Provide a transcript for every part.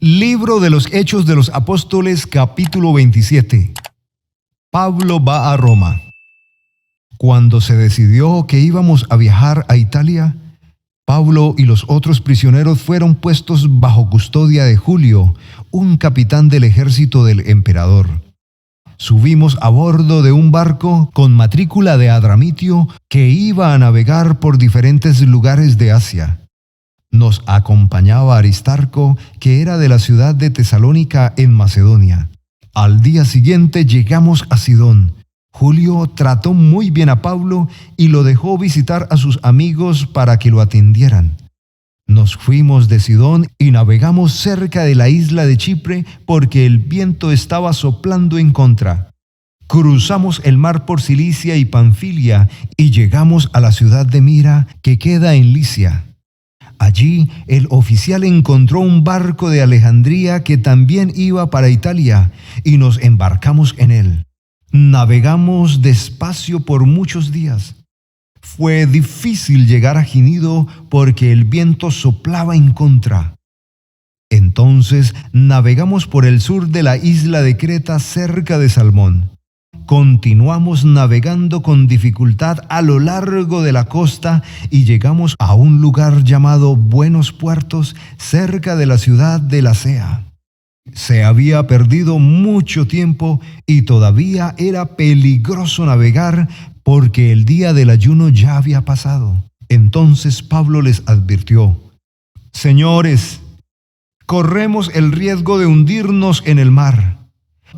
Libro de los Hechos de los Apóstoles, capítulo 27. Pablo va a Roma. Cuando se decidió que íbamos a viajar a Italia, Pablo y los otros prisioneros fueron puestos bajo custodia de Julio, un capitán del ejército del emperador. Subimos a bordo de un barco con matrícula de Adramitio que iba a navegar por diferentes lugares de Asia. Nos acompañaba Aristarco, que era de la ciudad de Tesalónica en Macedonia. Al día siguiente llegamos a Sidón. Julio trató muy bien a Pablo y lo dejó visitar a sus amigos para que lo atendieran. Nos fuimos de Sidón y navegamos cerca de la isla de Chipre porque el viento estaba soplando en contra. Cruzamos el mar por Cilicia y Panfilia y llegamos a la ciudad de Mira, que queda en Licia. Allí el oficial encontró un barco de Alejandría que también iba para Italia y nos embarcamos en él. Navegamos despacio por muchos días. Fue difícil llegar a Gnido porque el viento soplaba en contra. Entonces navegamos por el sur de la isla de Creta cerca de Salmón. Continuamos navegando con dificultad a lo largo de la costa y llegamos a un lugar llamado Buenos Puertos cerca de la ciudad de Lasea. Se había perdido mucho tiempo y todavía era peligroso navegar porque el día del ayuno ya había pasado. Entonces Pablo les advirtió: «Señores, corremos el riesgo de hundirnos en el mar.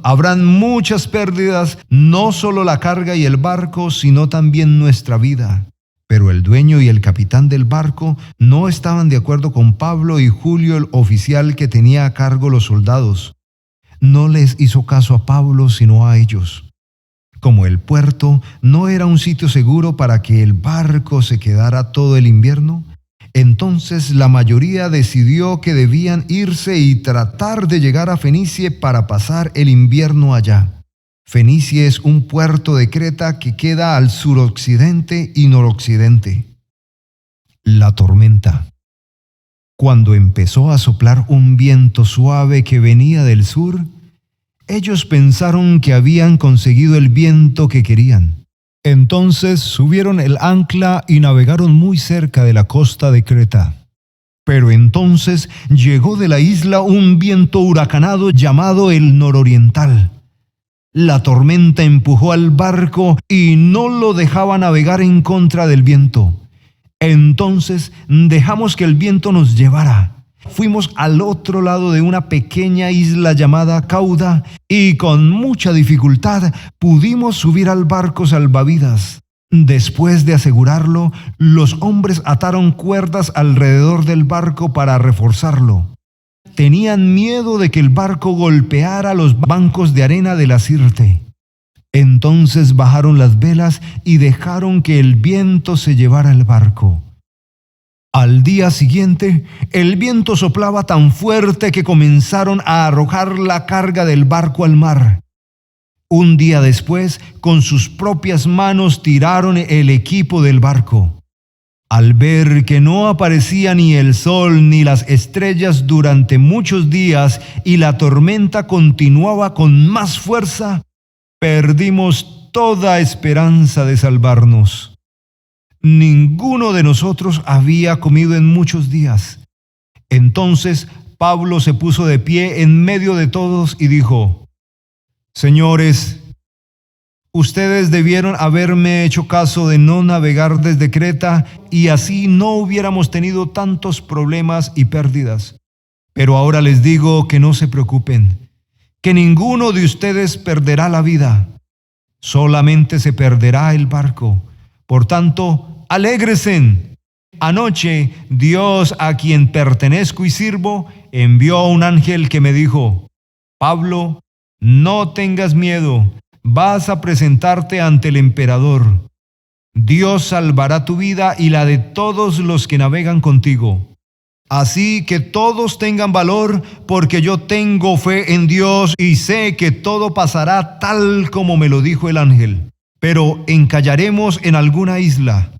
Habrán muchas pérdidas, no solo la carga y el barco, sino también nuestra vida». Pero el dueño y el capitán del barco no estaban de acuerdo con Pablo y Julio, el oficial que tenía a cargo los soldados. No les hizo caso a Pablo, sino a ellos. Como el puerto no era un sitio seguro para que el barco se quedara todo el invierno, entonces la mayoría decidió que debían irse y tratar de llegar a Fenicie para pasar el invierno allá. Fenicie es un puerto de Creta que queda al suroccidente y noroccidente. La tormenta. Cuando empezó a soplar un viento suave que venía del sur, ellos pensaron que habían conseguido el viento que querían. Entonces subieron el ancla y navegaron muy cerca de la costa de Creta. Pero entonces llegó de la isla un viento huracanado llamado el nororiental. La tormenta empujó al barco y no lo dejaba navegar en contra del viento. Entonces dejamos que el viento nos llevara. Fuimos al otro lado de una pequeña isla llamada Cauda y con mucha dificultad pudimos subir al barco salvavidas. Después de asegurarlo, los hombres ataron cuerdas alrededor del barco para reforzarlo. Tenían miedo de que el barco golpeara los bancos de arena de la Sirte. Entonces bajaron las velas y dejaron que el viento se llevara el barco. Al día siguiente, el viento soplaba tan fuerte que comenzaron a arrojar la carga del barco al mar. Un día después, con sus propias manos tiraron el equipo del barco. Al ver que no aparecía ni el sol ni las estrellas durante muchos días y la tormenta continuaba con más fuerza, perdimos toda esperanza de salvarnos. Ninguno de nosotros había comido en muchos días. Entonces Pablo se puso de pie en medio de todos y dijo: «Señores, ustedes debieron haberme hecho caso de no navegar desde Creta y así no hubiéramos tenido tantos problemas y pérdidas. Pero ahora les digo que no se preocupen, que ninguno de ustedes perderá la vida. Solamente se perderá el barco. Por tanto, alégresen. Anoche Dios, a quien pertenezco y sirvo, envió a un ángel que me dijo: Pablo, no tengas miedo, vas a presentarte ante el emperador. Dios salvará tu vida y la de todos los que navegan contigo. Así que todos tengan valor, porque yo tengo fe en Dios y sé que todo pasará tal como me lo dijo el ángel. Pero encallaremos en alguna isla».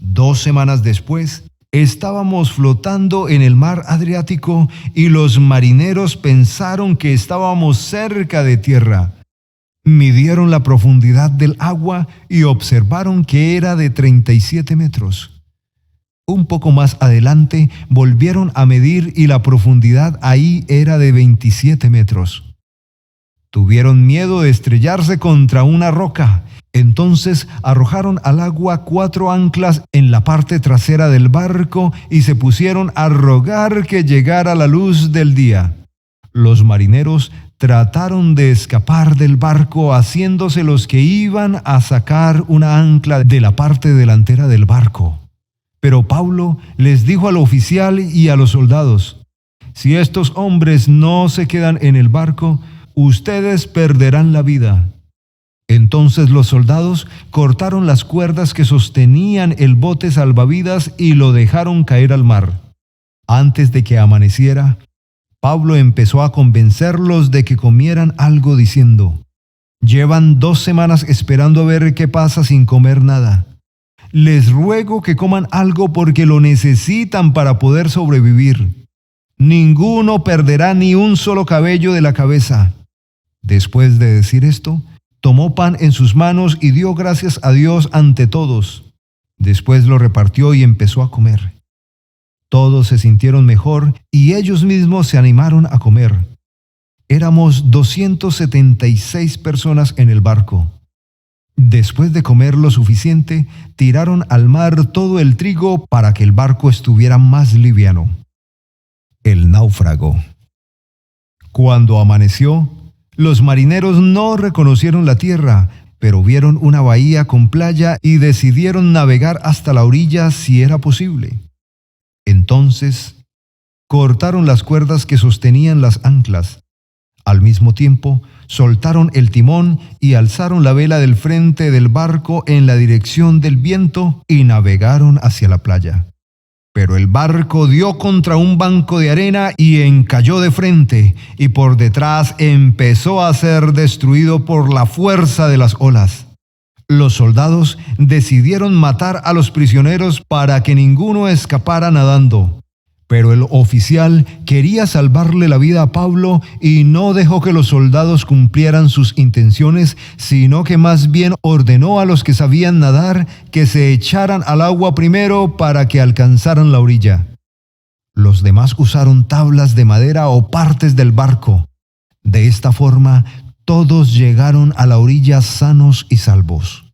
2 semanas después, Estábamos flotando en el mar Adriático y los marineros pensaron que estábamos cerca de tierra. Midieron la profundidad del agua y observaron que era de 37 metros. Un poco más adelante volvieron a medir y la profundidad ahí era de 27 metros. Tuvieron miedo de estrellarse contra una roca. Entonces arrojaron al agua 4 anclas en la parte trasera del barco y se pusieron a rogar que llegara la luz del día. Los marineros trataron de escapar del barco haciéndose los que iban a sacar una ancla de la parte delantera del barco. Pero Pablo les dijo al oficial y a los soldados: si estos hombres no se quedan en el barco, ustedes perderán la vida. Entonces los soldados cortaron las cuerdas que sostenían el bote salvavidas y lo dejaron caer al mar. Antes de que amaneciera, Pablo empezó a convencerlos de que comieran algo diciendo: llevan 2 semanas esperando a ver qué pasa sin comer nada. Les ruego que coman algo porque lo necesitan para poder sobrevivir. Ninguno perderá ni un solo cabello de la cabeza. Después de decir esto, tomó pan en sus manos y dio gracias a Dios ante todos. Después lo repartió y empezó a comer. Todos se sintieron mejor y ellos mismos se animaron a comer. Éramos 276 personas en el barco. Después de comer lo suficiente, tiraron al mar todo el trigo para que el barco estuviera más liviano. El náufrago. Cuando amaneció, los marineros no reconocieron la tierra, pero vieron una bahía con playa y decidieron navegar hasta la orilla si era posible. Entonces, cortaron las cuerdas que sostenían las anclas. Al mismo tiempo, soltaron el timón y alzaron la vela del frente del barco en la dirección del viento y navegaron hacia la playa. Pero el barco dio contra un banco de arena y encalló de frente, y por detrás empezó a ser destruido por la fuerza de las olas. Los soldados decidieron matar a los prisioneros para que ninguno escapara nadando. Pero el oficial quería salvarle la vida a Pablo y no dejó que los soldados cumplieran sus intenciones, sino que más bien ordenó a los que sabían nadar que se echaran al agua primero para que alcanzaran la orilla. Los demás usaron tablas de madera o partes del barco. De esta forma, todos llegaron a la orilla sanos y salvos.